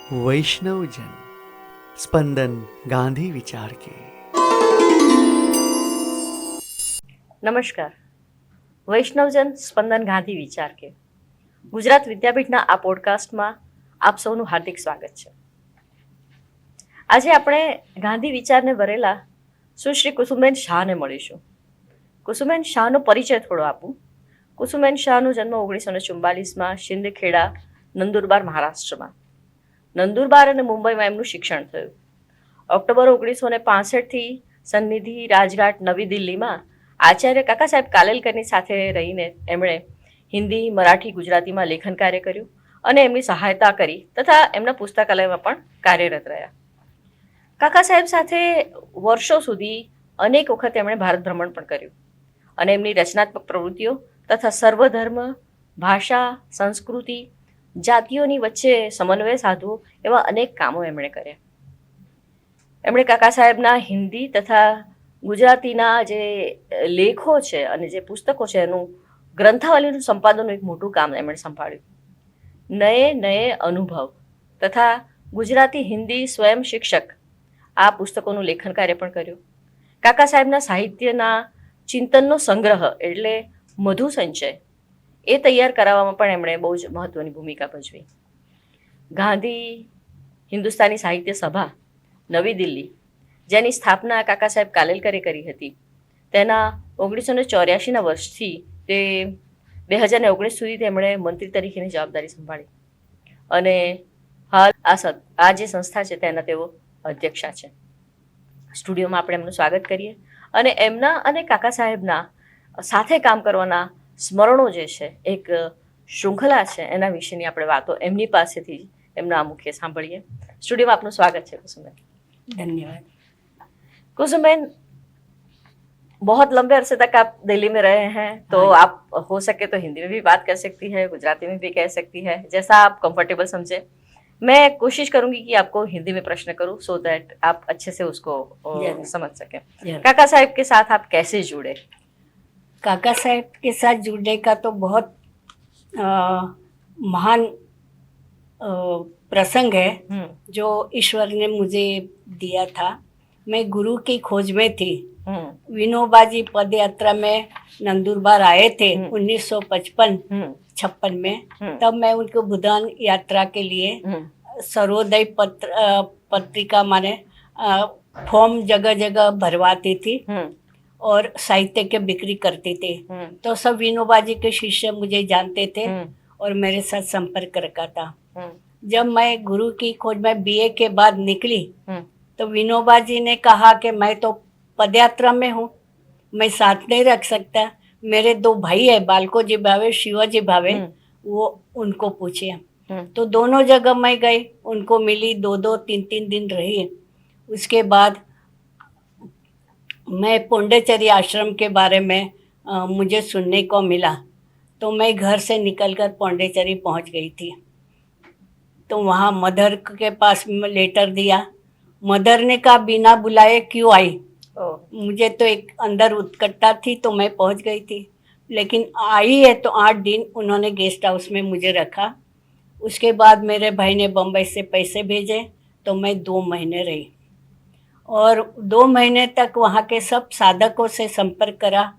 वैष्णव जन स्पंदन गांधी विचार के। નમસ્કાર. વૈષ્ણવજન સ્પંદન ગાંધી વિચાર કે ગુજરાત વિદ્યાપીઠના આ પોડકાસ્ટમાં આપ સૌનું હાર્દિક સ્વાગત છે. આજે આપણે ગાંધી વિચારને ભરેલા સુશ્રી કુસુમબેન શાહને મળીશું. કુસુમબેન શાહનો પરિચય થોડો આપું. કુસુમબેન શાહનો જન્મ 1944માં શિંદખેડા, નંદુરબાર, મહારાષ્ટ્રમાં. નંદુરબાર અને મુંબઈમાં એમનું શિક્ષણ થયું. ઓક્ટોબર 1965થી સન્નિધિ રાજઘાટ, નવી દિલ્હીમાં આચાર્ય કાકા સાહેબ કાલેલકરની સાથે રહીને એમણે હિન્દી, મરાઠી, ગુજરાતીમાં લેખન કાર્ય કર્યું અને એમની સહાયતા કરી તથા એમના પુસ્તકાલયમાં પણ કાર્યરત રહ્યા. કાકા સાહેબ સાથે વર્ષો સુધી અનેક વખત એમણે ભારત ભ્રમણ પણ કર્યું અને એમની રચનાત્મક પ્રવૃત્તિઓ તથા સર્વધર્મ, ભાષા, સંસ્કૃતિ, જાતિઓની વચ્ચે સમન્વય સાધવો એવા અનેક કામો એમણે કર્યા. એમણે કાકા સાહેબના હિન્દી તથા ગુજરાતીના જે લેખો છે અને જે પુસ્તકો છે એનું ગ્રંથાવલીનું સંપાદનનું એક મોટું કામ એમણે સંભાળ્યું. નયે નયે અનુભવ તથા ગુજરાતી હિન્દી સ્વયં શિક્ષક આ પુસ્તકોનું લેખન કાર્ય પણ કર્યું. કાકા સાહેબના સાહિત્યના ચિંતનનો સંગ્રહ એટલે મધુ સંચય એ તૈયાર કરાવવામાં પણ એમણે બહુ જ મહત્વની ભૂમિકા ભજવી. ગાંધી હિન્દુસ્તાની સાહિત્ય સભા, નવી દિલ્હી, જેની સ્થાપના કાકા સાહેબ કાલેલકરે કરી હતી, તેના 1984ના વર્ષથી તે 2019 સુધી તેમણે મંત્રી તરીકેની જવાબદારી સંભાળી અને હાલ આ જે સંસ્થા છે તેના તેઓ અધ્યક્ષા છે. સ્ટુડિયોમાં આપણે એમનું સ્વાગત કરીએ અને એમના અને કાકા સાહેબના સાથે કામ કરવાના સ્મરણો જે છે, એક શૃંખલા છે, એના વિશેની આપણે વાતો એમની પાસેથી એમના મુખ્ય સાંભળીએ. સ્ટુડિયોમાં આપનું સ્વાગત છે कुसुमबेन. धन्यवाद. कुसुमबेन, बहुत लंबे अरसे तक आप दिल्ली में रहे हैं, तो आप हो सके तो हिंदी में भी बात कर सकती है, गुजराती में भी कह सकती है, जैसा आप कंफर्टेबल समझे. मैं कोशिश करूंगी कि आपको हिंदी में प्रश्न करूं सो दैट आप अच्छे से उसको समझ सकें. काका साहब के साथ आप कैसे जुड़े? काका साहब के साथ जुड़ने का तो बहुत महान प्रसंग है जो ईश्वर ने मुझे दिया था. मैं गुरु की खोज में थी. विनोबा जी पद यात्रा में नंदुरबार आए थे 1955-56 में. तब मैं उनको बुधान यात्रा के लिए सर्वोदय पत्रिका माने फॉर्म जगह जगह भरवाती थी और साहित्य के बिक्री करती थी. तो सब विनोबा जी के शिष्य मुझे जानते थे और मेरे साथ संपर्क रखा था. जब मैं गुरु की खोज में बीए के बाद निकली तो विनोबा जी ने कहा कि मैं तो पदयात्रा में हूँ, मैं साथ नहीं रख सकता. मेरे 2 भाई है, बालको जी भावे, शिवाजी भावे, वो उनको पूछे. तो दोनों जगह मैं गई, उनको मिली, 2-2, 3-3 दिन रही. उसके बाद मैं पौंडेचेरी आश्रम के बारे में मुझे सुनने को मिला, तो मैं घर से निकलकर पौंडेचेरी पहुंच गई थी. तो वहाँ मदर के पास में लेटर दिया. मदर ने कहा बिना बुलाए क्यों आई. मुझे तो एक अंदर उत्कंठा थी, तो मैं पहुंच गई थी. लेकिन आई है तो 8 दिन उन्होंने गेस्ट हाउस में मुझे रखा. उसके बाद मेरे भाई ने बम्बई से पैसे भेजे तो मैं 2 महीने रही और 2 महीने तक वहाँ के सब साधकों से संपर्क करा,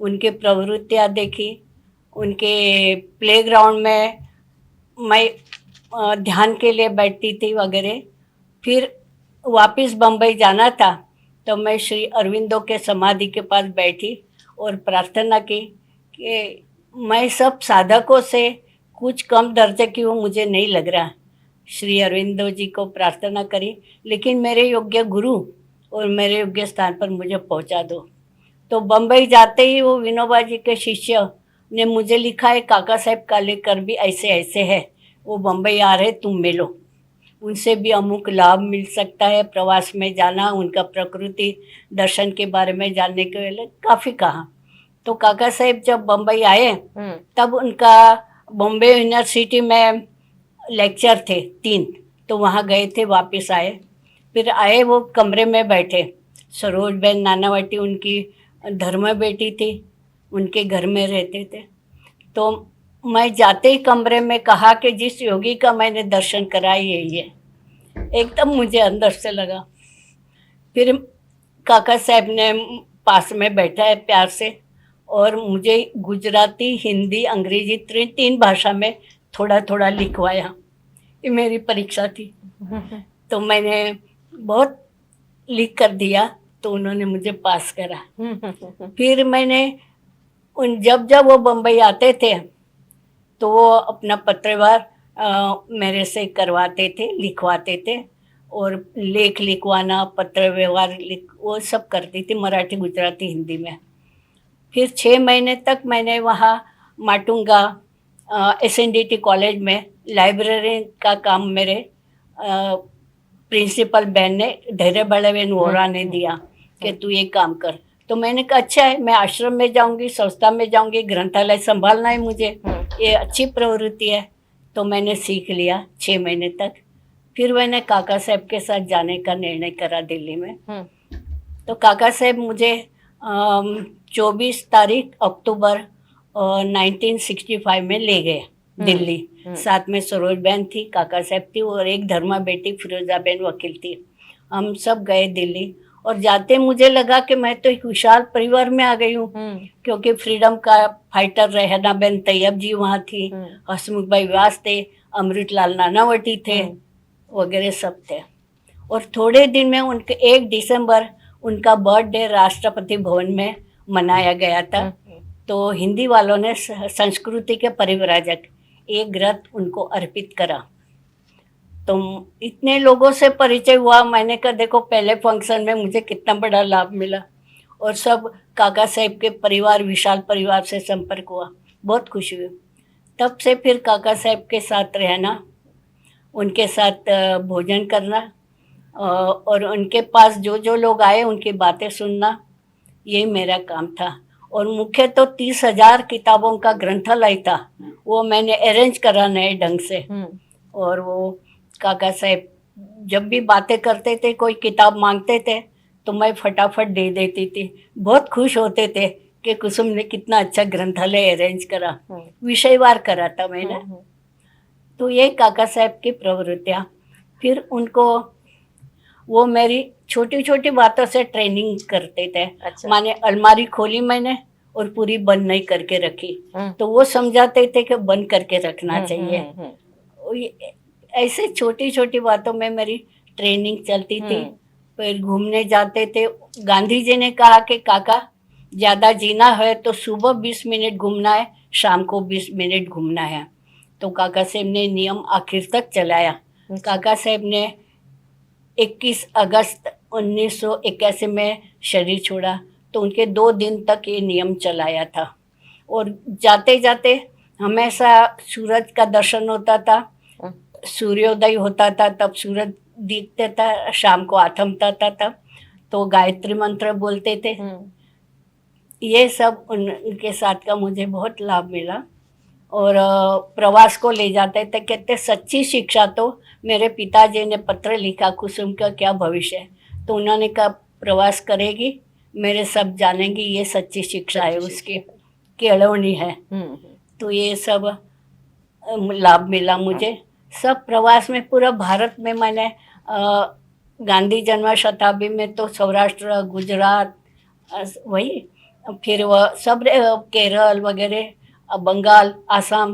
उनकी प्रवृत्तियाँ देखी. उनके प्लेग्राउंड में मैं ध्यान के लिए बैठती थी वगैरह. फिर वापस बम्बई जाना था तो मैं श्री अरविंदो के समाधि के पास बैठी और प्रार्थना की कि मैं सब साधकों से कुछ कम दर्जे की हूँ, मुझे नहीं लग रहा. श्री अरविंदो जी को प्रार्थना करी, लेकिन मेरे योग्य गुरु और मेरे योग्य स्थान पर मुझे पहुँचा दो. तो बम्बई जाते ही वो विनोबा जी के शिष्य ने मुझे लिखा है काका साहेब कालेलकर भी ऐसे ऐसे है, वो बम्बई आ रहे, तुम मिलो, उनसे भी अमुक लाभ मिल सकता है. प्रवास में जाना, उनका प्रकृति दर्शन के बारे में जानने के लिए काफ़ी कहा. तो काका साहेब जब बम्बई आए तब उनका बॉम्बे यूनिवर्सिटी में लेक्चर थे 3, तो वहाँ गए थे, वापस आए. फिर आए, वो कमरे में बैठे. सरोजबेन नानावटी उनकी धर्म बेटी थी, उनके घर में रहते थे. तो मैं जाते ही कमरे में कहा कि जिस योगी का मैंने दर्शन कराया यही है. एकदम मुझे अंदर से लगा। फिर काका साहब ने पास में बैठा है प्यार से, और मुझे गुजराती, हिंदी, अंग्रेजी तीन भाषा में थोड़ा थोड़ा लिखवाया। ये मेरी परीक्षा थी, तो मैंने बहुत लिख कर दिया, तो उन्होंने मुझे पास करा। फिर मैंने जब जब वो बम्बई आते थे तो वो अपना पत्रव्यवहार मेरे से करवाते थे, लिखवाते थे, और लेख लिखवाना, पत्र व्यवहार वो सब करती थी, मराठी, गुजराती, हिंदी में। फिर 6 महीने तक मैंने वहाँ माटुंगा SNDT कॉलेज में लाइब्रेरी का काम मेरे प्रिंसिपल बहन ने, धैर्य बड़ेबेन वोरा ने दिया कि तू ये काम कर। तो मैंने कहा अच्छा है, मैं आश्रम में जाऊंगी, संस्था में जाऊंगी, ग्रंथालय संभालना है मुझे, ये अच्छी प्रवृत्ति है। तो मैंने सीख लिया 6 महीने तक। फिर मैंने काका साहब के साथ जाने का निर्णय करा दिल्ली में। तो काका साहब मुझे 24 तारीख अक्टूबर 1965 में ले गए दिल्ली। साथ में सरोज बहन थी, काका साहब थी, और एक धर्मा बेटी फिरोजा बहन वकील थी। हम सब गए दिल्ली, और जाते मुझे लगा कि मैं तो एक विशाल परिवार में आ गई हूँ, क्योंकि फ्रीडम का फाइटर रहना बेन तैयब जी वहाँ थी, हसमुख भाई व्यास थे, अमृतलाल नानावटी थे, वगैरह सब थे। और थोड़े दिन में उनके 1 दिसंबर उनका बर्थडे राष्ट्रपति भवन में मनाया गया था। तो हिंदी वालों ने संस्कृति के परिव्राजक एक ग्रंथ उनको अर्पित करा। तो इतने लोगों से परिचय हुआ। मैंने कहा देखो पहले फंक्शन में मुझे कितना बड़ा लाभ मिला, और सब काका साहब के परिवार, विशाल परिवार से संपर्क हुआ, बहुत खुशी हुई। तब से फिर काका साहब के साथ रहना, उनके साथ भोजन करना, और उनके पास जो जो लोग आए उनकी बातें सुनना, ये मेरा काम था। और मुख्य तो 30,000 किताबों का ग्रंथालय था, वो मैंने अरेंज करा नए ढंग से। और वो काका साहब जब भी बातें करते थे, कोई किताब मांगते थे, तो मैं फटाफट दे देती थी। बहुत खुश होते थे कि कुसुम ने कितना अच्छा ग्रंथालय अरेंज करा, विषयवार करा था मैंने। तो ये काका साहब की प्रवृत्तियाँ। फिर उनको वो मेरी छोटी छोटी बातों से ट्रेनिंग करते थे। अच्छा। माने अलमारी खोली मैंने और पूरी बंद नहीं करके रखी, तो वो समझाते थे कि बंद करके रखना चाहिए। ऐसे छोटी छोटी बातों में मेरी ट्रेनिंग चलती थी। फिर घूमने जाते थे। गांधी जी ने कहा कि काका ज्यादा जीना है तो सुबह 20 मिनट घूमना है, शाम को 20 मिनट घूमना है। तो काका साहब ने नियम आखिर तक चलाया। काका साहब ने 21 अगस्त 1981 में शरीर छोड़ा, तो उनके 2 दिन तक ये नियम चलाया था। और जाते जाते हमेशा सूरज का दर्शन होता था, सूर्योदय होता था, तब सूरज दिखता था, शाम को आथमता था, तब तो गायत्री मंत्र बोलते थे। ये सब उनके साथ का मुझे बहुत लाभ मिला। और प्रवास को ले जाते थे, कहते सच्ची शिक्षा तो मेरे पिताजी ने पत्र लिखा, कुसुम का क्या भविष्य है, तो उन्होंने कहा प्रवास करेगी, मेरे सब जानेंगे, ये सच्ची शिक्षा है, उसकी केळवणी है। तो ये सब लाभ मिला मुझे। सब प्रवास में पूरा भारत में मैंने गांधी जन्म शताब्दी में तो सौराष्ट्र, गुजरात, वही फिर वह सब केरल वगैरह, बंगाल, आसाम,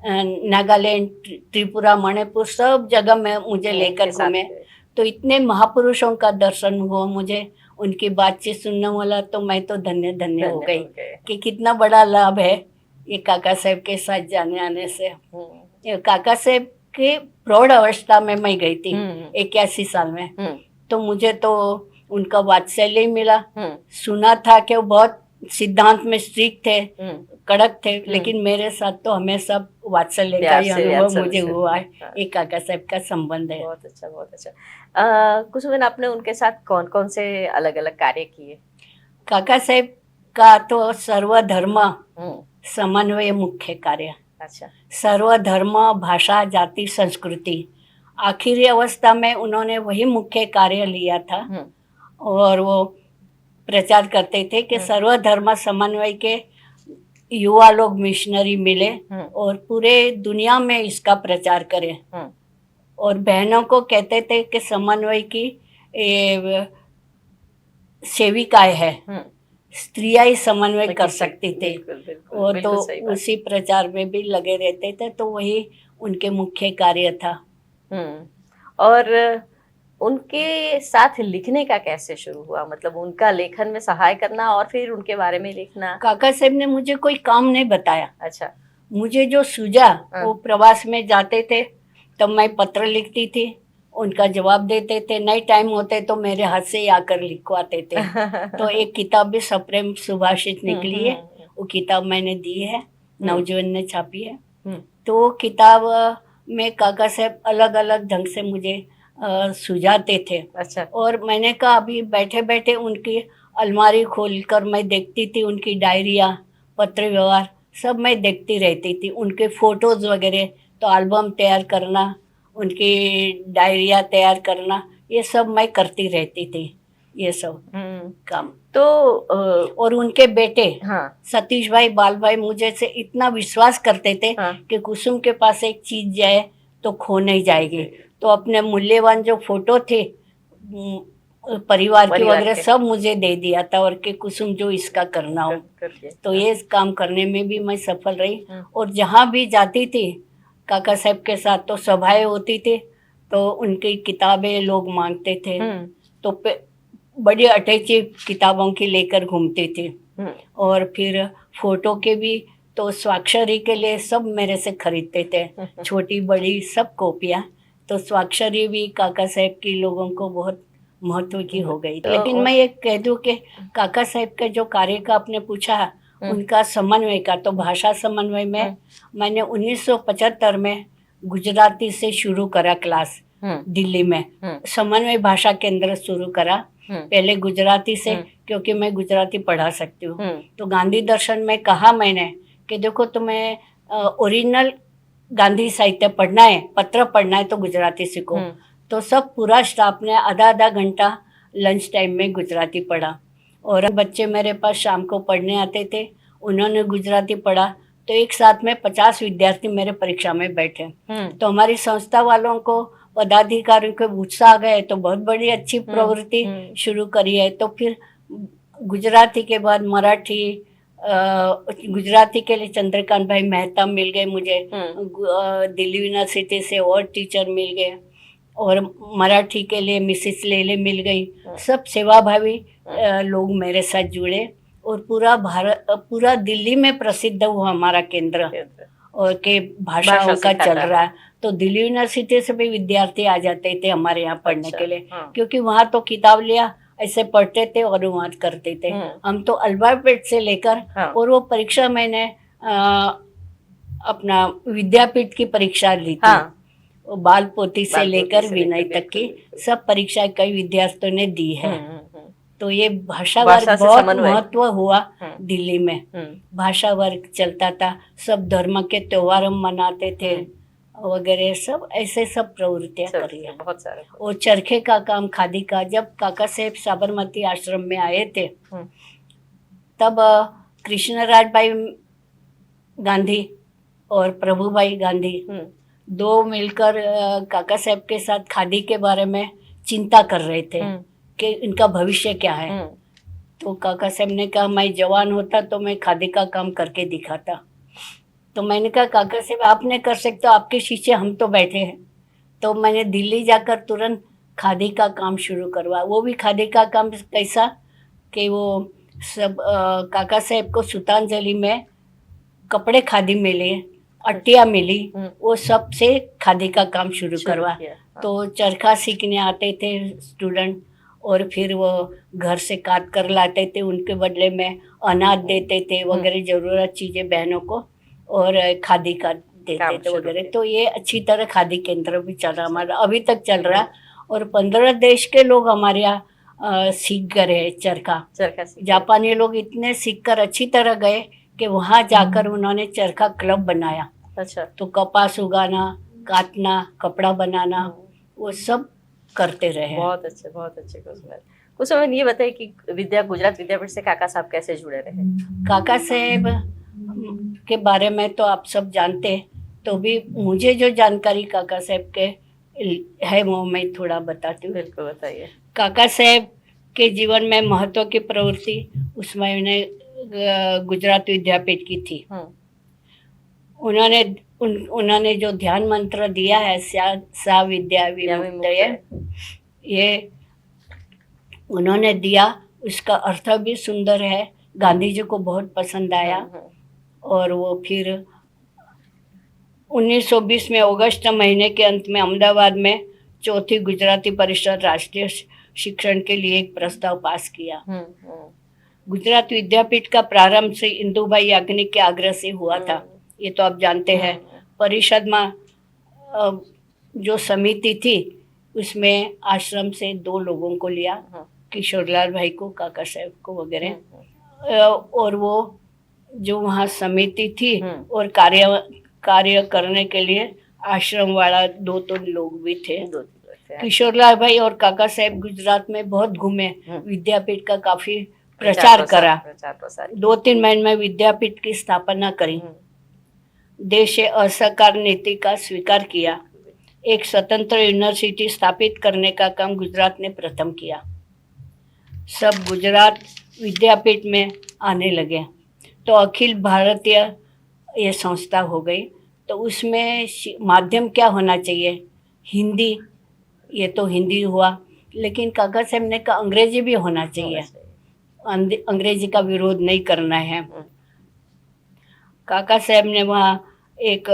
नागालैंड, त्रिपुरा, मणिपुर, सब जगह में मुझे लेकर घूमे। तो इतने महापुरुषों का दर्शन हुआ मुझे, उनकी बातचीत सुनने वाला, तो मैं तो धन्य धन्य हो गई कि कितना बड़ा लाभ है ये काका साहब के साथ जाने आने से। काका साहब के प्रौढ़ अवस्था में मैं गई थी 81 साल में। तो मुझे तो उनका वात्सल्य मिला। सुना था कि वो बहुत सिद्धांत में स्ट्रिक्ट थे, कड़क थे, लेकिन मेरे साथ तो हमेशा वात्सल्य का ही अनुभव मुझे हुआ है। एक काका साहब का संबंध है। बहुत अच्छा, बहुत अच्छा। कुसुम, आपने उनके साथ कौन कौन से अलग अलग कार्य किए? काका साहब का तो सर्वधर्म समन्वय मुख्य कार्य। अच्छा। सर्वधर्म, भाषा, जाति, संस्कृति, आखिरी अवस्था में उन्होंने वही मुख्य कार्य लिया था। और वो प्रचार करते थे कि सर्वधर्म समन्वय के युवा लोग मिशनरी मिले और पूरे दुनिया में इसका प्रचार करें। और बहनों को कहते थे कि समन्वय की सेविकाएं है, स्त्रियां ही समन्वय कर सकती थी। बिल्कुल बिल्कुल वो बिल्कुल तो सही बात। उसी प्रचार में भी लगे रहते थे, तो वही उनके मुख्य कार्य था। और उनके साथ लिखने का कैसे शुरू हुआ, मतलब उनका लेखन में सहाय करना और फिर उनके बारे में लिखना? काका साहब ने मुझे कोई काम नहीं बताया। अच्छा। मुझे जो सूझा, वो प्रवास में जाते थे तब मैं पत्र लिखती थी, उनका जवाब देते थे। नए टाइम होते तो मेरे हाथ से ही आकर लिखवाते थे। तो एक किताब भी सप्रेम सुभाषित निकली है, वो किताब मैंने दी है, नवजीवन ने छापी है। तो वो किताब में काका साहब अलग अलग ढंग से मुझे सुझाते थे। अच्छा। और मैंने कहा अभी बैठे बैठे उनकी अलमारी खोलकर मैं देखती थी, उनकी डायरिया, पत्र व्यवहार सब मैं देखती रहती थी। उनके फोटोज वगैरह, तो एल्बम तैयार करना, उनकी डायरिया तैयार करना, ये सब मैं करती रहती थी, ये सब काम। तो और उनके बेटे हाँ सतीश भाई, बाल भाई मुझे से इतना विश्वास करते थे कि कुसुम के पास एक चीज जाए तो खो नहीं जाएगी। तो अपने मूल्यवान जो फोटो थे परिवार के वगैरह सब मुझे दे दिया था, और कि कुसुम जो इसका करना हो। तो ये काम करने में भी मैं सफल रही। और जहाँ भी जाती थी काका साहब के साथ, तो सभाएं होती थी, तो उनकी किताबें लोग मांगते थे, तो बड़ी अटैची किताबों की लेकर घूमती थी। और फिर फोटो के भी तो स्वाक्षरी के लिए सब मेरे से खरीदते थे, छोटी बड़ी सब कॉपियाँ। तो स्वाक्षरी भी काका साहब की लोगों को बहुत महत्व की हो गई। लेकिन मैं ये कह दूं कि काका साहब के जो कार्य का आपने पूछा, उनका समन्वय का, तो भाषा समन्वय में मैंने 1975 में गुजराती से शुरू करा क्लास, दिल्ली में समन्वय भाषा केंद्र शुरू करा। पहले गुजराती से, क्योंकि मैं गुजराती पढ़ा सकती हूँ। तो गांधी दर्शन में कहा मैंने कि देखो तुम्हें ओरिजिनल गांधी साहित्य पढ़ना है, पत्र पढ़ना है, तो गुजराती सीखो। तो सब पूरा स्टाफ ने आधा आधा घंटा लंच टाइम में गुजराती पढ़ा। और बच्चे मेरे पास शाम को पढ़ने आते थे, उन्होंने गुजराती पढ़ा। तो एक साथ में 50 विद्यार्थी मेरे परीक्षा में बैठे। तो हमारी संस्था वालों को, पदाधिकारियों को उत्साह आ गए, तो बहुत बड़ी अच्छी प्रवृत्ति शुरू करी है। तो फिर गुजराती के बाद मराठी, गुजराती के लिए चंद्रकांत भाई मेहता मिल गए मुझे, दिल्ली यूनिवर्सिटी से और टीचर मिल गए, और मराठी के लिए मिसिस लेले मिल गई। सब सेवाभावी लोग मेरे साथ जुड़े, और पूरा दिल्ली में प्रसिद्ध हुआ हमारा केंद्र, और के भाषाओं का चल रहा है। तो दिल्ली यूनिवर्सिटी से भी विद्यार्थी आ जाते थे हमारे यहाँ पढ़ने के लिए, क्योंकि वहाँ तो किताब लिया ऐसे पढ़ते थे और अनुवाद करते थे। हम तो अल्फाबेट से लेकर, और वो परीक्षा मैंने अपना विद्यापीठ की परीक्षा ली थी, बाल पोथी से लेकर विनय तक की सब परीक्षा कई विद्यार्थियों ने दी है। तो ये भाषा वर्ग बहुत महत्व हुआ दिल्ली में। भाषा वर्ग चलता था, सब धर्म के त्योहार हम मनाते थे वगैरह, सब ऐसे सब प्रवृत्तियां करी है बहुत सारे। और चरखे का काम, खादी का, जब काका साहब साबरमती आश्रम में आए थे तब कृष्णराज भाई गांधी और प्रभुभाई गांधी दो मिलकर काका साहब के साथ खादी के बारे में चिंता कर रहे थे कि इनका भविष्य क्या है। तो काका साहब ने कहा मैं जवान होता तो मैं खादी का काम करके दिखाता। तो मैंने कहा काका साहब आपने कर सकते हो, आपके शिष्य हम तो बैठे हैं। तो मैंने दिल्ली जाकर तुरंत खादी का काम शुरू करवा। वो भी खादी का काम कैसा कि वो सब काका साहब को श्रद्धांजलि में कपड़े खादी मिले, अट्टिया मिली, वो सब से खादी का काम शुरू करवा। तो चरखा सीखने आते थे स्टूडेंट, और फिर वो घर से काट कर लाते थे, उनके बदले में अनाज देते थे वगैरह जरूरत चीजें बहनों को, और खादी का देते थे वगैरह। तो ये अच्छी तरह खादी केंद्र भी चल रहा हमारा, अभी तक चल रहा। और 15 देश के लोग हमारे यहाँ सीख गए चरखा। जापानी लोग इतने सीख कर अच्छी तरह गए कि वहाँ जाकर उन्होंने चरखा क्लब बनाया। अच्छा। तो कपास उगाना, काटना, कपड़ा बनाना, वो सब करते रहे। बहुत अच्छे, बहुत अच्छे। कुछ समय ये बताइए कि गुजरात विद्यापीठ से काका साहब कैसे जुड़े रहे? काका साहब के बारे में तो आप सब जानते हैं, तो भी मुझे जो जानकारी काका साहब के है वो मैं थोड़ा बताती हूँ। बिल्कुल बताइए। काका साहेब के जीवन में महत्व की प्रवृत्ति उसमें मैंने गुजरात विद्यापीठ की थी। उन्होंने जो ध्यान मंत्र दिया है सा विद्या विमुक्तये, ये उन्होंने दिया, उसका अर्थ भी सुंदर है, गांधी जी को बहुत पसंद आया। और वो फिर 1920 में अगस्त महीने के अंत में अहमदाबाद में चौथी गुजराती परिषद राष्ट्रीय शिक्षण के लिए एक प्रस्ताव पास किया। गुजरात विद्यापीठ का प्रारंभ श्री इंदुभाई याज्ञनिक के आग्रह से हुआ था, ये तो आप जानते हैं। परिषद में जो समिति थी उसमें आश्रम से 2 लोगों को लिया, किशोरलाल भाई को, काका साहब को वगैरह। और वो जो वहाँ समिति थी और कार्य करने के लिए आश्रम वाला 2-3 लोग भी थे। किशोरलाल भाई और काका साहब गुजरात में बहुत घूमे, विद्यापीठ का काफी प्रचार करा। 2-3 महीने में विद्यापीठ की स्थापना करी, देश असहकार नीति का स्वीकार किया, एक स्वतंत्र यूनिवर्सिटी स्थापित करने का काम गुजरात ने प्रथम किया। सब गुजरात विद्यापीठ में आने लगे तो अखिल भारतीय ये संस्था हो गई। तो उसमें माध्यम क्या होना चाहिए? हिंदी, ये तो हिंदी हुआ, लेकिन काका साहब ने कहा अंग्रेजी भी होना चाहिए, अंग्रेजी का विरोध नहीं करना है। काका साहब ने वहाँ एक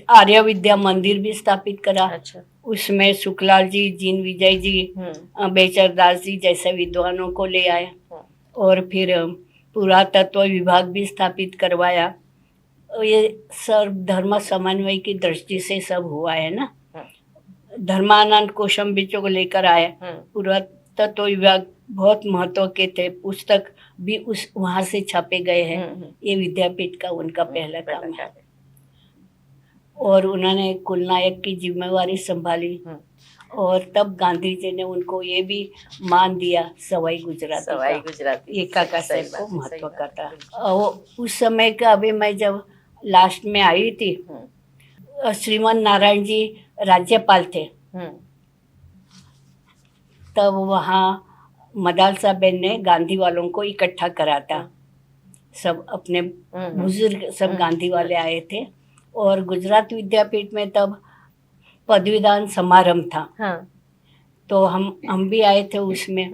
आर्य विद्या मंदिर भी स्थापित करा। अच्छा। उसमें शुक्लाल जी, जीन विजय जी, बेचरदास जी जैसे विद्वानों को ले आए और फिर पुरातत्व विभाग भी स्थापित करवाया। ये सर्व धर्म समन्वय की दृष्टि से सब हुआ है ना। धर्मानंद कौशंबिचों को लेकर आए। पुरातत्व विभाग बहुत महत्व के थे, पुस्तक भी उस वहाँ से छापे गए हैं। ये विद्यापीठ का उनका पहला काम है। और उन्होंने कुल नायक की जिम्मेवारी संभाली और तब गांधी जी ने उनको ये भी मान दिया सवाई गुजराती। ये काका साहब को महत्व का था। उस समय का अभी मैं जब लास्ट में आई थी, श्रीमान नारायण जी राज्यपाल थे, तब वहाँ मदालसा बेन ने गांधी वालों को इकट्ठा करा था। सब अपने बुजुर्ग सब गांधी वाले आए थे और गुजरात विद्यापीठ में तब पदवीदान समारंभ था। तो हम भी आए थे उसमें।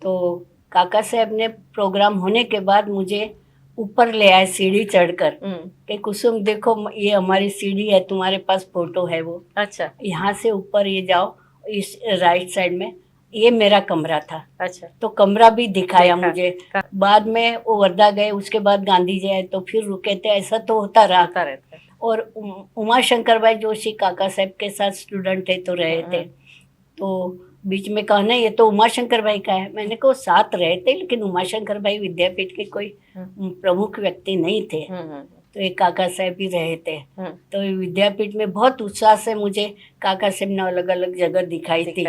तो काका साहब ने प्रोग्राम होने के बाद मुझे ऊपर ले आए सीढ़ी चढ़कर कि कुसुम देखो ये हमारी सीढ़ी है, तुम्हारे पास फोटो है वो। अच्छा। यहाँ से ऊपर ये जाओ, इस राइट साइड में ये मेरा कमरा था। अच्छा। तो कमरा भी दिखाया मुझे। बाद में वो वर्धा गए, उसके बाद गांधी जी आए तो फिर रुके थे। ऐसा तो होता रहा। और उमा शंकर भाई जोशी काका साहब के साथ स्टूडेंट थे तो रहे थे। तो बीच में कहना ये तो उमा शंकर भाई का है, मैंने कहा साथ रहे थे लेकिन उमा शंकर भाई विद्यापीठ के कोई प्रमुख व्यक्ति नहीं थे। तो एक काका साहब भी रहे थे। तो विद्यापीठ में बहुत उत्साह से मुझे काका साहब ने अलग अलग जगह दिखाई थी।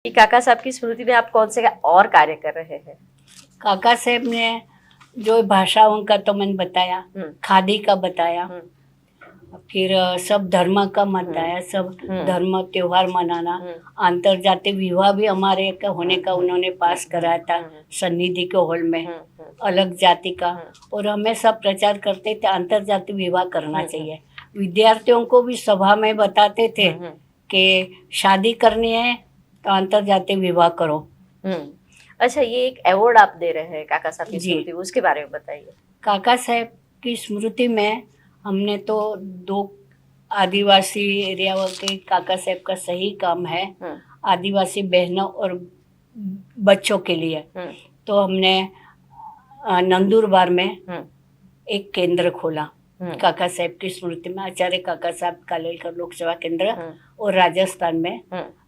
काका साहब की स्मृति में आप कौन से और कार्य कर रहे हैं? काका साहब ने जो भाषाओं का तो मैंने बताया, खादी का बताया, फिर सब धर्म का बताया, सब धर्म त्योहार मनाना, अंतरजातीय विवाह भी हमारे का होने का उन्होंने पास कराया था सन्निधि के हॉल में, अलग जाति का। और हमें सब प्रचार करते थे अंतरजातीय विवाह करना चाहिए। विद्यार्थियों को भी सभा में बताते थे कि शादी करनी है तो अंतरजातीय विवाह करो। अच्छा, ये एक अवार्ड आप दे रहे हैं काका साहब की स्मृति, उसके बारे में बताइए। काका साहब की स्मृति में हमने तो 2 आदिवासी एरिया के काका साहब का सही काम है, आदिवासी बहनों और बच्चों के लिए। तो हमने नंदुरबार में एक केंद्र खोला काका साहब की स्मृति में, आचार्य काका साहब कालेलकर लोक सेवा केंद्र। और राजस्थान में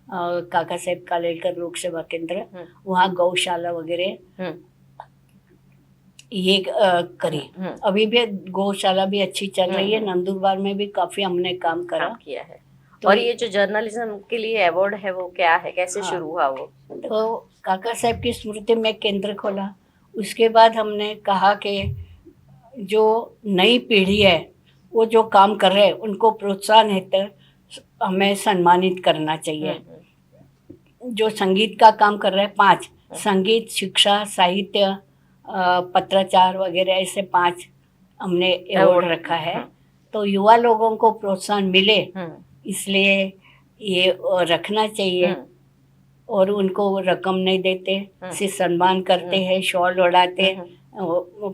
काका साहब कालेलकर लोक सेवा केंद्र, वहाँ गौशाला वगैरह ये करी। अभी भी गौशाला भी अच्छी चल रही है। नंदुरबार में भी काफी हमने काम किया है। तो और ये जो जर्नलिज्म के लिए अवार्ड है वो क्या है, कैसे शुरू हुआ वो? तो काका साहब की स्मृति में केंद्र खोला। उसके बाद हमने कहा कि जो नई पीढ़ी है वो जो काम कर रहे हैं उनको प्रोत्साहन हेतु हमें सम्मानित करना चाहिए। जो संगीत का काम कर रहे हैं 5, संगीत, शिक्षा, साहित्य, पत्राचार वगैरह, ऐसे 5 हमने अवार्ड रखा है। तो युवा लोगों को प्रोत्साहन मिले इसलिए ये रखना चाहिए। और उनको रकम नहीं देते, सिर्फ सम्मान करते हैं, शॉल ओढ़ाते हैं,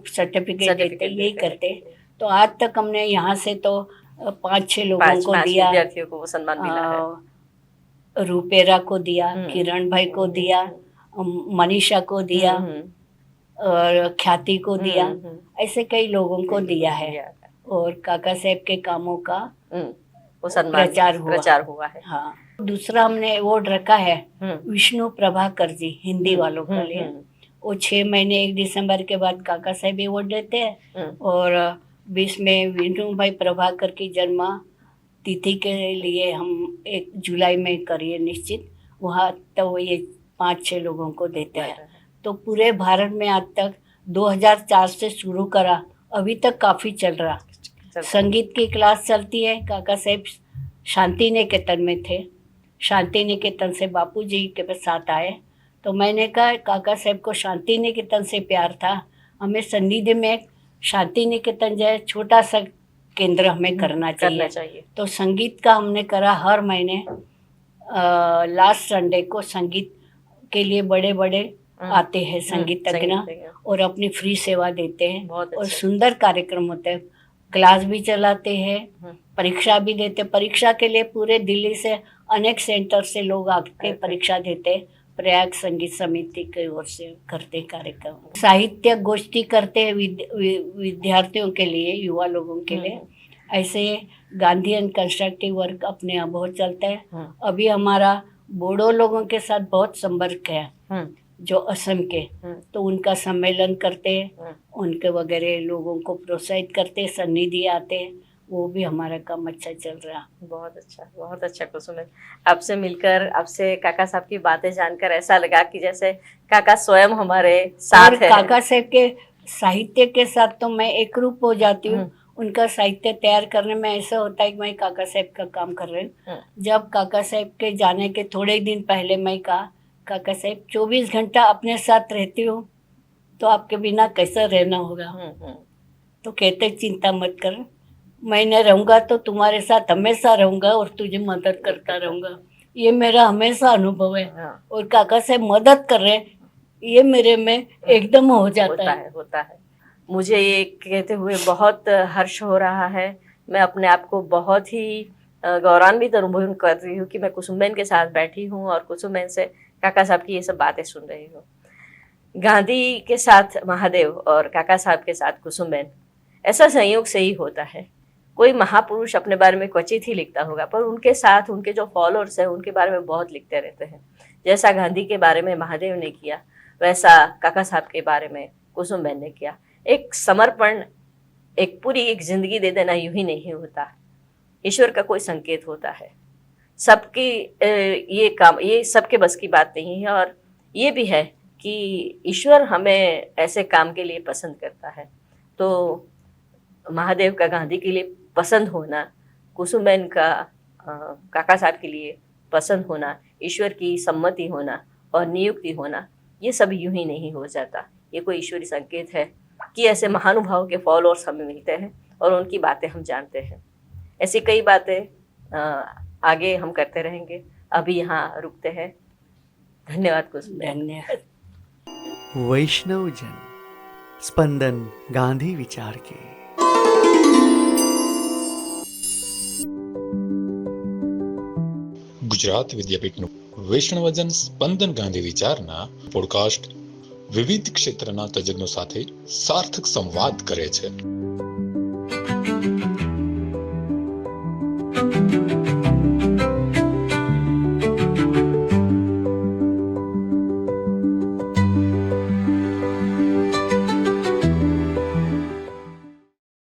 सर्टिफिकेट देते, यही करते। तो आज तक हमने यहाँ से तो 5-6 लोगों को दिया, विद्यार्थियों को सम्मान मिला है। रूपेरा को दिया, किरण भाई को दिया, मनीषा को दिया, और ख्याति को दिया, ऐसे कई लोगों को दिया है। और काका साहब के कामों का वो सम्मान प्रचार हुआ है। हाँ, दूसरा हमने अवार्ड रखा है विष्णु प्रभाकर जी, हिंदी वालों के लिए। वो 6 महीने 1 दिसंबर के बाद काका साहब अवार्ड देते हैं। और 20 में विष्णु भाई प्रभाकर की जन्म तिथि के लिए हम 1 जुलाई में करिए निश्चित, वहाँ तो ये 5-6 लोगों को देते हैं। तो पूरे भारत में आज तक 2004 से शुरू करा, अभी तक काफ़ी चल रहा। संगीत की क्लास चलती है। काका साहब शांति निकेतन में थे, शांति निकेतन से बापूजी के साथ आए। तो मैंने कहा काका साहब को शांति निकेतन से प्यार था, हमें सन्निधि में शांति निकेतन जो है छोटा सा केंद्र हमें करना चाहिए। तो संगीत का हमने करा। हर महीने लास्ट संडे को संगीत के लिए बड़े बड़े आते हैं संगीतज्ञ और अपनी फ्री सेवा देते हैं। और सुंदर कार्यक्रम होते हैं, क्लास भी चलाते हैं, परीक्षा भी देते। परीक्षा के लिए पूरे दिल्ली से अनेक सेंटर से लोग आके परीक्षा देते। प्रयाग संगीत समिति की ओर से करते कार्यक्रम। साहित्य गोष्ठी करते हैं विद्यार्थियों के लिए, युवा लोगों के लिए। ऐसे गांधी एंड कंस्ट्रक्टिव वर्क अपने यहाँ बहुत चलता है। अभी हमारा बोडो लोगों के साथ बहुत संपर्क है, जो असम के, तो उनका सम्मेलन करते, उनके वगैरह लोगों को प्रोत्साहित करते, सन्निधि आते, वो भी हमारा काम अच्छा चल रहा। बहुत अच्छा कुसुम। आपसे मिलकर, आपसे काका साहब की बातें जानकर ऐसा लगा कि जैसे काका स्वयं हमारे साथ है। काका साहब के साहित्य के साथ तो मैं एक रूप हो जाती हूँ। उनका साहित्य तैयार करने में ऐसा होता है कि मैं काका साहब का काम कर रही हूँ। जब काका साहब के जाने के थोड़े दिन पहले मैं कहा काका साहब 24 घंटा अपने साथ रहती हूँ, तो आपके बिना कैसा रहना होगा। तो कहते चिंता मत कर, मैंने रहूँगा तो तुम्हारे साथ हमेशा रहूँगा और तुझे मदद करता रहूँगा। ये मेरा हमेशा अनुभव है। और काका साहब मदद कर रहे, ये मेरे में एकदम हो जाता है। मुझे ये कहते हुए बहुत हर्ष हो रहा है। मैं अपने आप को बहुत ही गौरवान्वित अनुभव कर रही हूँ कि मैं कुसुमबेन के साथ बैठी हूँ और कुसुमबेन से काका साहब की ये सब बातें सुन रही हूँ। गांधी के साथ महादेव और काका साहब के साथ कुसुमबेन, ऐसा संयोग से ही होता है। कोई महापुरुष अपने बारे में क्वचित ही लिखता होगा, पर उनके साथ उनके जो फॉलोअर्स हैं उनके बारे में बहुत लिखते रहते हैं। जैसा गांधी के बारे में महादेव ने किया, वैसा काका साहब के बारे में कुसुमबेन ने किया। एक समर्पण, एक पूरी एक जिंदगी दे देना यूं ही नहीं होता, ईश्वर का कोई संकेत होता है। सबकी ये काम, ये सबके बस की बात नहीं है। और ये भी है कि ईश्वर हमें ऐसे काम के लिए पसंद करता है। तो महादेव का गांधी के लिए पसंद होना, कुसुमबेन का काका साहब के लिए पसंद होना, ईश्वर की सम्मति होना और नियुक्ति होना, ये सब यूं ही नहीं हो जाता। ये कोई ईश्वरी संकेत है कि ऐसे महानुभाव के फॉलोअर्स हमें मिलते हैं और उनकी बातें हम जानते हैं। ऐसी कई बातें आगे हम करते रहेंगे। अभी यहाँ रुकते हैं। धन्यवाद कुसुमबेन। धन्यवाद। वैष्णव जन स्पंदन गांधी विचार के। ગુજરાત વિદ્યાપીઠનું વૈષ્ણવજન સ્પંદન ગાંધી વિચારના પોડકાસ્ટ વિવિધ ક્ષેત્રના તજજ્ઞો સાથે સાર્થક સંવાદ કરે છે।